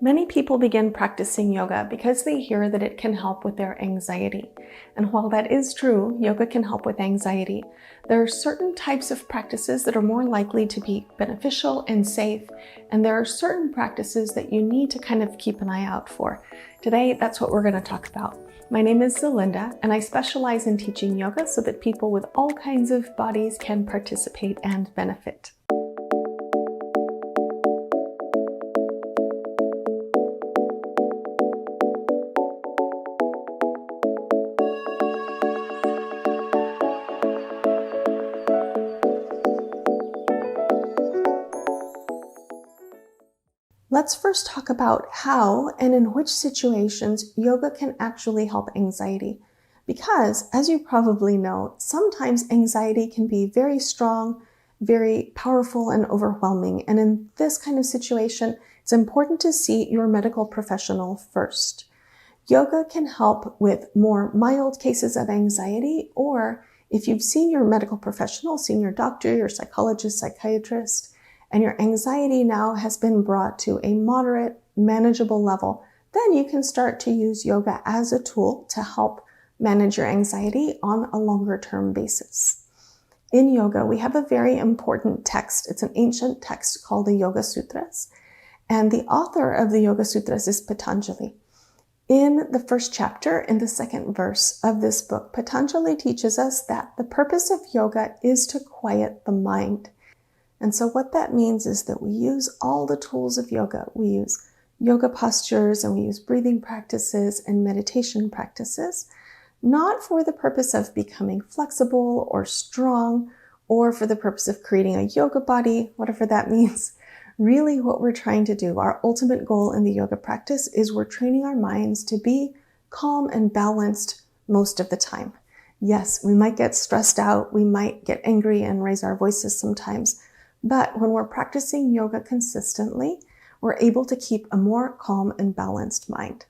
Many people begin practicing yoga because they hear that it can help with their anxiety. And while that is true, yoga can help with anxiety, there are certain types of practices that are more likely to be beneficial and safe, and there are certain practices that you need to kind of keep an eye out for. Today, that's what we're going to talk about. My name is Zelinda, and I specialize in teaching yoga so that people with all kinds of bodies can participate and benefit. Let's first talk about how and in which situations yoga can actually help anxiety. Because, as you probably know, sometimes anxiety can be very strong, very powerful, and overwhelming. And in this kind of situation, it's important to see your medical professional first. Yoga can help with more mild cases of anxiety, or if you've seen your medical professional, seen your doctor, your psychologist, psychiatrist, and your anxiety now has been brought to a moderate, manageable level, then you can start to use yoga as a tool to help manage your anxiety on a longer-term basis. In yoga, we have a very important text. It's an ancient text called the Yoga Sutras, and the author of the Yoga Sutras is Patanjali. In the first chapter, in the second verse of this book, Patanjali teaches us that the purpose of yoga is to quiet the mind. And so what that means is that we use all the tools of yoga. We use yoga postures and we use breathing practices and meditation practices, not for the purpose of becoming flexible or strong or for the purpose of creating a yoga body, whatever that means. Really what we're trying to do, our ultimate goal in the yoga practice is we're training our minds to be calm and balanced most of the time. Yes, we might get stressed out, we might get angry and raise our voices sometimes, but when we're practicing yoga consistently, we're able to keep a more calm and balanced mind.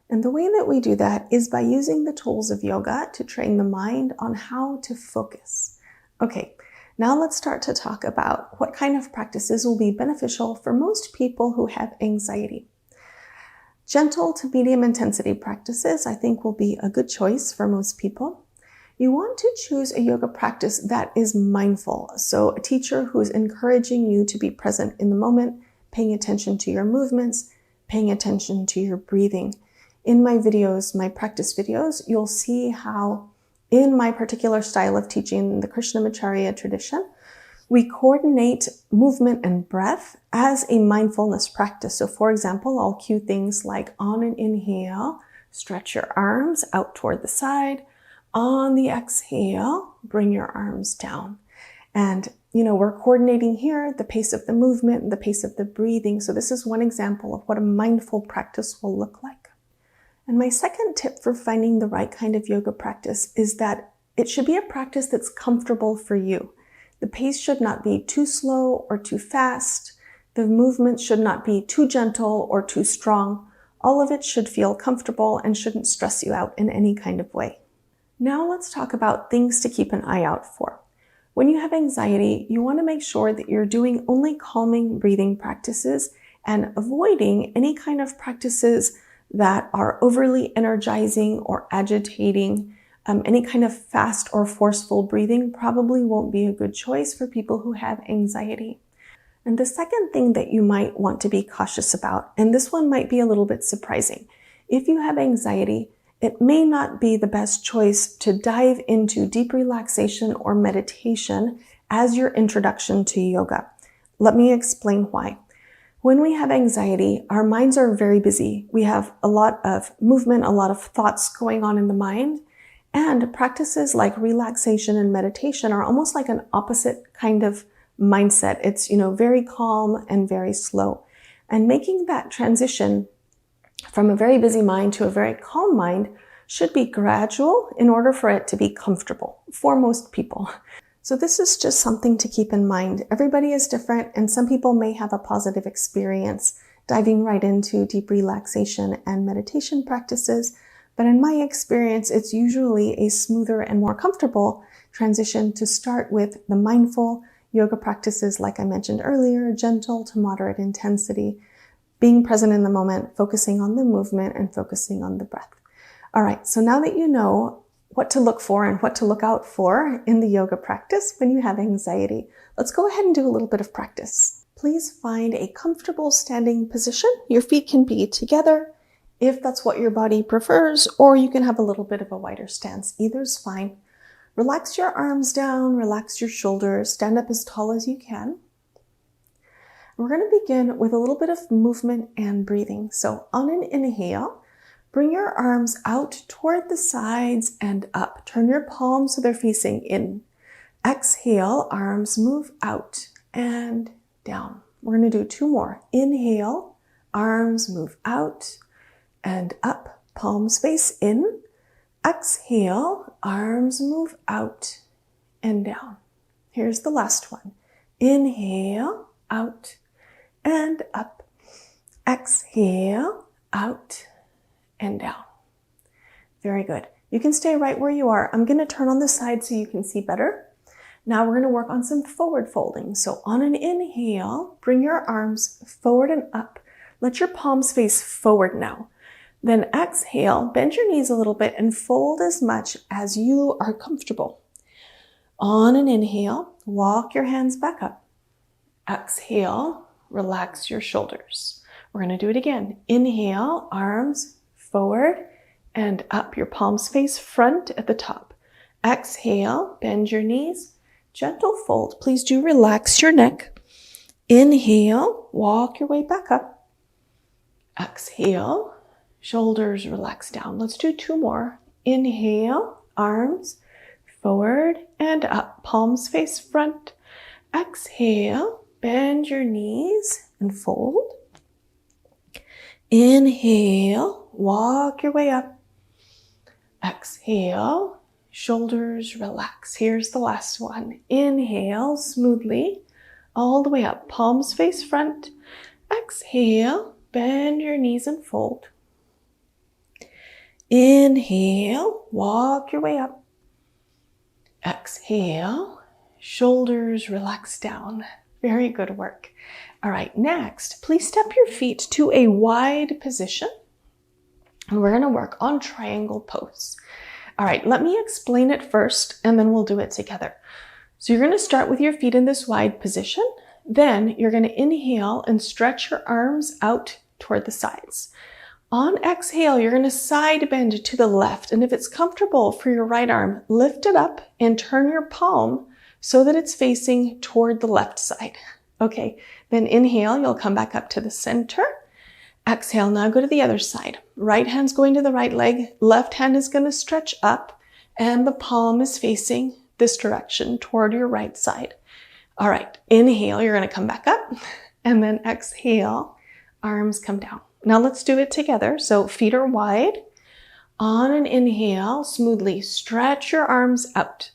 And the way that we do that is by using the tools of yoga to train the mind on how to focus. Okay, now let's start to talk about what kind of practices will be beneficial for most people who have anxiety. Gentle to medium intensity practices, I think, will be a good choice for most people. You want to choose a yoga practice that is mindful. So a teacher who is encouraging you to be present in the moment, paying attention to your movements, paying attention to your breathing. In my videos, my practice videos, you'll see how in my particular style of teaching, the Krishnamacharya tradition, we coordinate movement and breath as a mindfulness practice. So for example, I'll cue things like on an inhale, stretch your arms out toward the side. On the exhale, bring your arms down. And, we're coordinating here the pace of the movement, the pace of the breathing. So this is one example of what a mindful practice will look like. And my second tip for finding the right kind of yoga practice is that it should be a practice that's comfortable for you. The pace should not be too slow or too fast. The movement should not be too gentle or too strong. All of it should feel comfortable and shouldn't stress you out in any kind of way. Now let's talk about things to keep an eye out for. When you have anxiety, you want to make sure that you're doing only calming breathing practices and avoiding any kind of practices that are overly energizing or agitating. Any kind of fast or forceful breathing probably won't be a good choice for people who have anxiety. And the second thing that you might want to be cautious about, and this one might be a little bit surprising, if you have anxiety, it may not be the best choice to dive into deep relaxation or meditation as your introduction to yoga. Let me explain why. When we have anxiety, our minds are very busy. We have a lot of movement, a lot of thoughts going on in the mind, and practices like relaxation and meditation are almost like an opposite kind of mindset. It's, very calm and very slow. And making that transition from a very busy mind to a very calm mind should be gradual in order for it to be comfortable for most people. So this is just something to keep in mind. Everybody is different, and some people may have a positive experience diving right into deep relaxation and meditation practices. But in my experience, it's usually a smoother and more comfortable transition to start with the mindful yoga practices, like I mentioned earlier, gentle to moderate intensity, being present in the moment, focusing on the movement and focusing on the breath. All right, so now that you know what to look for and what to look out for in the yoga practice when you have anxiety, let's go ahead and do a little bit of practice. Please find a comfortable standing position. Your feet can be together if that's what your body prefers, or you can have a little bit of a wider stance. Either is fine. Relax your arms down, relax your shoulders, stand up as tall as you can. We're going to begin with a little bit of movement and breathing. So on an inhale, bring your arms out toward the sides and up. Turn your palms so they're facing in. Exhale, arms move out and down. We're going to do 2 more. Inhale, arms move out and up. Palms face in. Exhale, arms move out and down. Here's the last one. Inhale, out and up. Exhale, out and down. Very good. You can stay right where you are. I'm going to turn on the side so you can see better. Now we're going to work on some forward folding. So on an inhale, bring your arms forward and up. Let your palms face forward now. Then exhale, bend your knees a little bit and fold as much as you are comfortable. On an inhale, walk your hands back up. Exhale, relax your shoulders. We're going to do it again. Inhale, arms forward and up. Your palms face front at the top. Exhale, bend your knees, gentle fold. Please do relax your neck. Inhale, walk your way back up. Exhale, shoulders relax down. Let's do 2 more. Inhale, arms forward and up. Palms face front. Exhale, bend your knees and fold. Inhale, walk your way up. Exhale, shoulders relax. Here's the last one. Inhale smoothly all the way up. Palms face front. Exhale, bend your knees and fold. Inhale, walk your way up. Exhale, shoulders relax down. Very good work. All right, next, please step your feet to a wide position. And we're going to work on triangle pose. All right, let me explain it first and then we'll do it together. So you're going to start with your feet in this wide position. Then you're going to inhale and stretch your arms out toward the sides. On exhale, you're going to side bend to the left. And if it's comfortable for your right arm, lift it up and turn your palm so that it's facing toward the left side. Okay, then inhale, you'll come back up to the center. Exhale, now go to the other side. Right hand's going to the right leg. Left hand is going to stretch up and the palm is facing this direction toward your right side. All right, inhale, you're going to come back up and then exhale, arms come down. Now let's do it together. So feet are wide. On an inhale, smoothly stretch your arms out.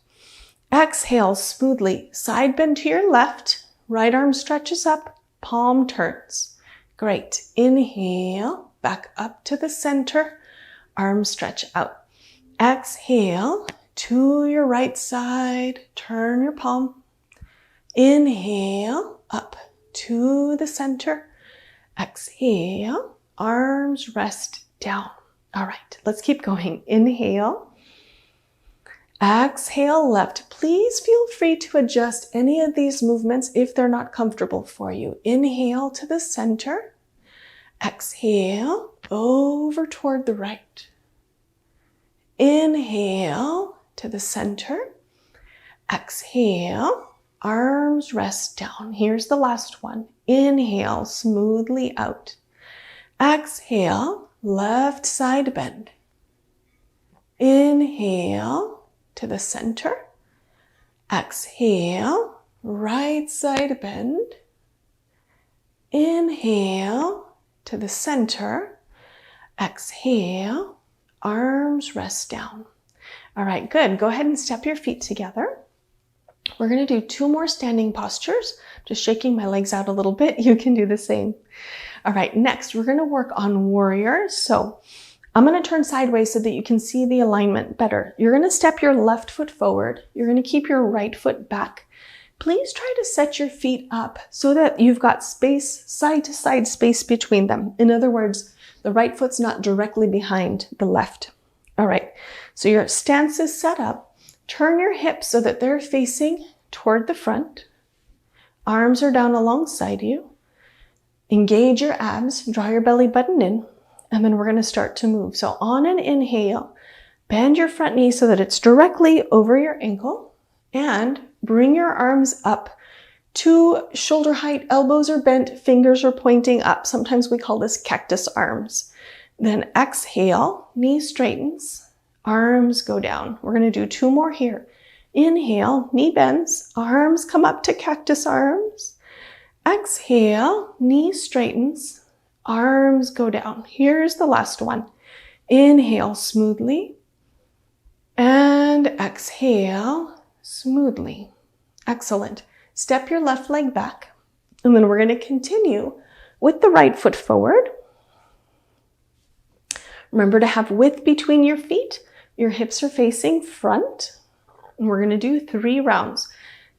Exhale, smoothly side bend to your left. Right arm stretches up, palm turns. Great. Inhale, back up to the center. Arms stretch out. Exhale, to your right side. Turn your palm. Inhale, up to the center. Exhale, arms rest down. All right, let's keep going. Inhale. Exhale, left. Please feel free to adjust any of these movements if they're not comfortable for you. Inhale to the center. Exhale, over toward the right. Inhale to the center. Exhale, arms rest down. Here's the last one. Inhale, smoothly out. Exhale, left side bend. Inhale to the center. Exhale, right side bend. Inhale to the center. Exhale, arms rest down. All right, good. Go ahead and step your feet together. We're going to do 2 more standing postures. Just shaking my legs out a little bit. You can do the same. All right, next we're going to work on warrior. So I'm going to turn sideways so that you can see the alignment better. You're going to step your left foot forward. You're going to keep your right foot back. please try to set your feet up so that you've got space, side to side space between them. In other words, the right foot's not directly behind the left. All right, so your stance is set up. Turn your hips so that they're facing toward the front. Arms are down alongside you. Engage your abs, draw your belly button in, and then we're going to start to move. So on an inhale, bend your front knee so that it's directly over your ankle, and bring your arms up to shoulder height. Elbows are bent, fingers are pointing up. Sometimes we call this cactus arms. Then exhale, knee straightens, arms go down. We're going to do 2 more here. Inhale, knee bends, arms come up to cactus arms. Exhale, knee straightens, arms go down. Here's the last one. Inhale smoothly, and exhale smoothly. Excellent. Step your left leg back, and then we're going to continue with the right foot forward. Remember to have width between your feet. Your hips are facing front. And we're going to do 3 rounds.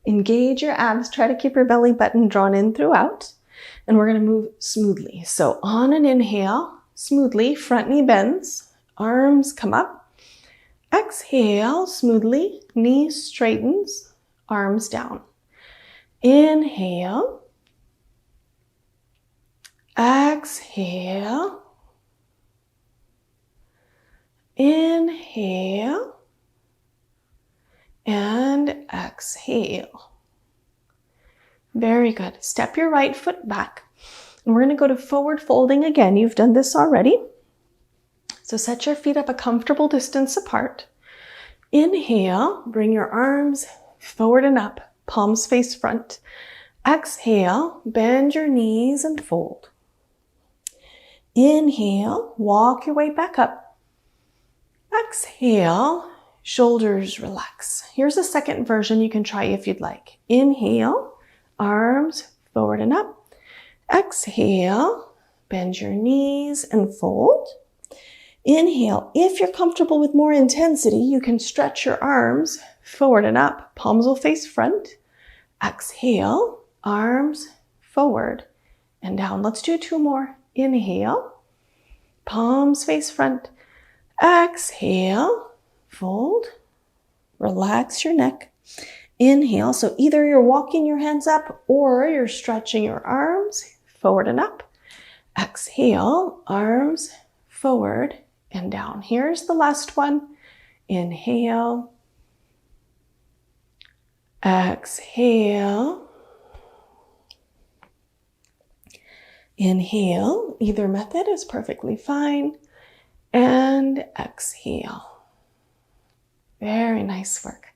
Engage your abs. Try to keep your belly button drawn in throughout. And we're going to move smoothly. So on an inhale, smoothly, front knee bends, arms come up. Exhale, smoothly, knee straightens, arms down. Inhale. Exhale. Inhale. And exhale. Very good. Step your right foot back. And we're going to go to forward folding again. You've done this already. So set your feet up a comfortable distance apart. Inhale, bring your arms forward and up, palms face front. Exhale, bend your knees and fold. Inhale, walk your way back up. Exhale, shoulders relax. Here's a second version you can try if you'd like. Inhale, arms forward and up. Exhale, bend your knees and fold. Inhale. If you're comfortable with more intensity, you can stretch your arms forward and up. Palms will face front. Exhale, arms forward and down. Let's do 2 more. Inhale, palms face front. Exhale, fold, relax your neck. Inhale. So either you're walking your hands up or you're stretching your arms forward and up. Exhale, arms forward and down. Here's the last one. Inhale. Exhale. Inhale. Either method is perfectly fine. And exhale. Very nice work.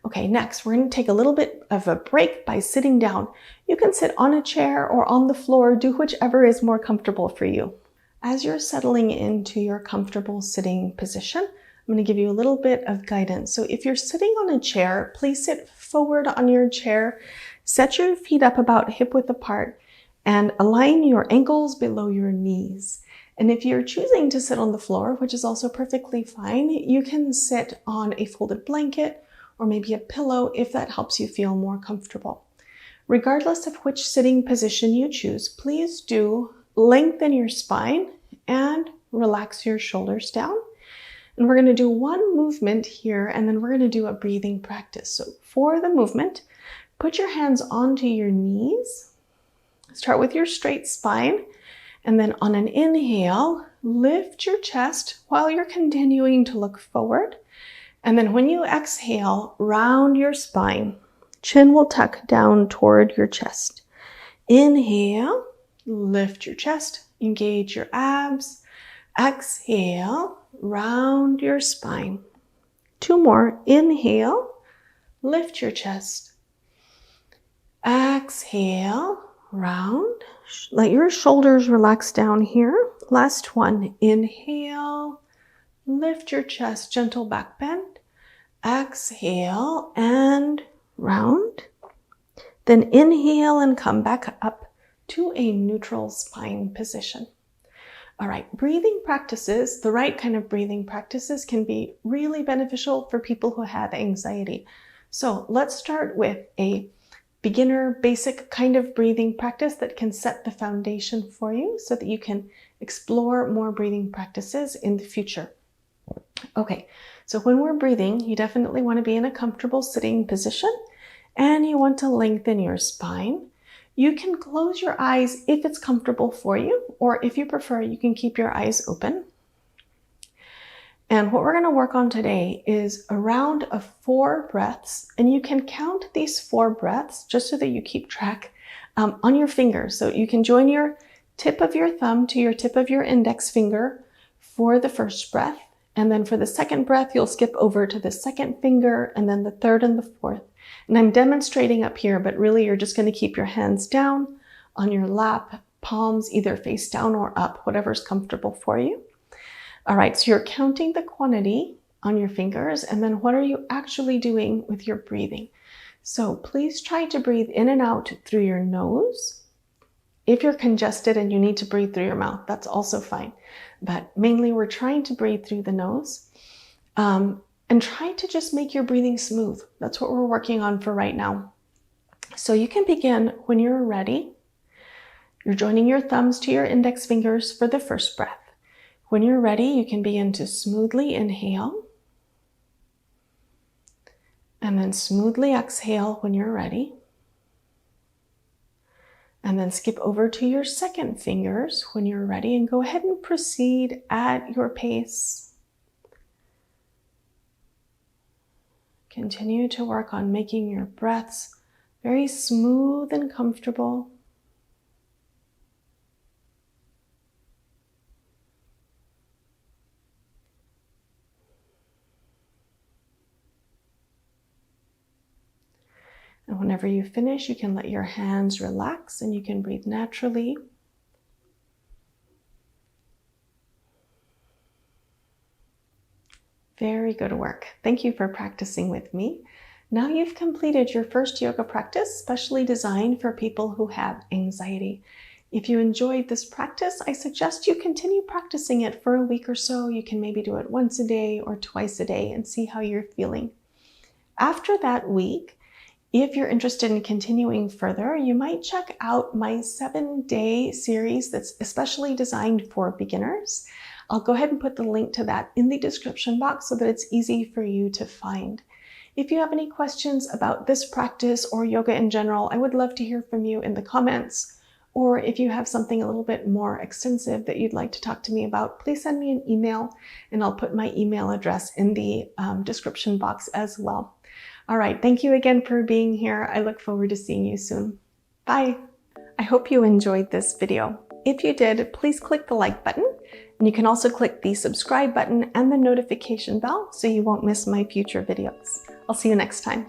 Okay, next we're going to take a little bit of a break by sitting down. You can sit on a chair or on the floor, do whichever is more comfortable for you. As you're settling into your comfortable sitting position, I'm going to give you a little bit of guidance. So if you're sitting on a chair, please sit forward on your chair, set your feet up about hip width apart, and align your ankles below your knees. And if you're choosing to sit on the floor, which is also perfectly fine, you can sit on a folded blanket or maybe a pillow if that helps you feel more comfortable. Regardless of which sitting position you choose, please do lengthen your spine and relax your shoulders down. And we're going to do 1 movement here, and then we're going to do a breathing practice. So for the movement, put your hands onto your knees. Start with your straight spine. And then on an inhale, lift your chest while you're continuing to look forward. And then when you exhale, round your spine. Chin will tuck down toward your chest. Inhale, lift your chest, engage your abs. Exhale, round your spine. 2 more. Inhale, lift your chest. Exhale, round. Let your shoulders relax down here. Last one. Inhale, lift your chest, gentle back bend. Exhale and round. Then inhale and come back up to a neutral spine position. All right, breathing practices, the right kind of breathing practices can be really beneficial for people who have anxiety. So let's start with a beginner, basic kind of breathing practice that can set the foundation for you so that you can explore more breathing practices in the future. Okay, so when we're breathing, you definitely want to be in a comfortable sitting position and you want to lengthen your spine. You can close your eyes if it's comfortable for you, or if you prefer, you can keep your eyes open. And what we're going to work on today is a round of 4 breaths, and you can count these 4 breaths just so that you keep track on your fingers. So you can join your tip of your thumb to your tip of your index finger for the first breath. And then for the second breath, you'll skip over to the second finger and then the third and the fourth. And I'm demonstrating up here, but really you're just going to keep your hands down on your lap, palms either face down or up, whatever's comfortable for you. All right, so you're counting the quantity on your fingers, and then what are you actually doing with your breathing? So please try to breathe in and out through your nose. If you're congested and you need to breathe through your mouth, that's also fine. But mainly we're trying to breathe through the nose. And try to just make your breathing smooth. That's what we're working on for right now. So you can begin when you're ready. You're joining your thumbs to your index fingers for the first breath. When you're ready, you can begin to smoothly inhale. And then smoothly exhale when you're ready. And then skip over to your second fingers when you're ready and go ahead and proceed at your pace. Continue to work on making your breaths very smooth and comfortable. And whenever you finish, you can let your hands relax and you can breathe naturally. Very good work. Thank you for practicing with me. Now you've completed your first yoga practice, specially designed for people who have anxiety. If you enjoyed this practice, I suggest you continue practicing it for a week or so. You can maybe do it once a day or twice a day and see how you're feeling. After that week, if you're interested in continuing further, you might check out my 7-day series that's especially designed for beginners. I'll go ahead and put the link to that in the description box so that it's easy for you to find. If you have any questions about this practice or yoga in general, I would love to hear from you in the comments. Or if you have something a little bit more extensive that you'd like to talk to me about, please send me an email and I'll put my email address in the description box as well. All right, thank you again for being here. I look forward to seeing you soon. Bye. I hope you enjoyed this video. If you did, please click the like button, and you can also click the subscribe button and the notification bell so you won't miss my future videos. I'll see you next time.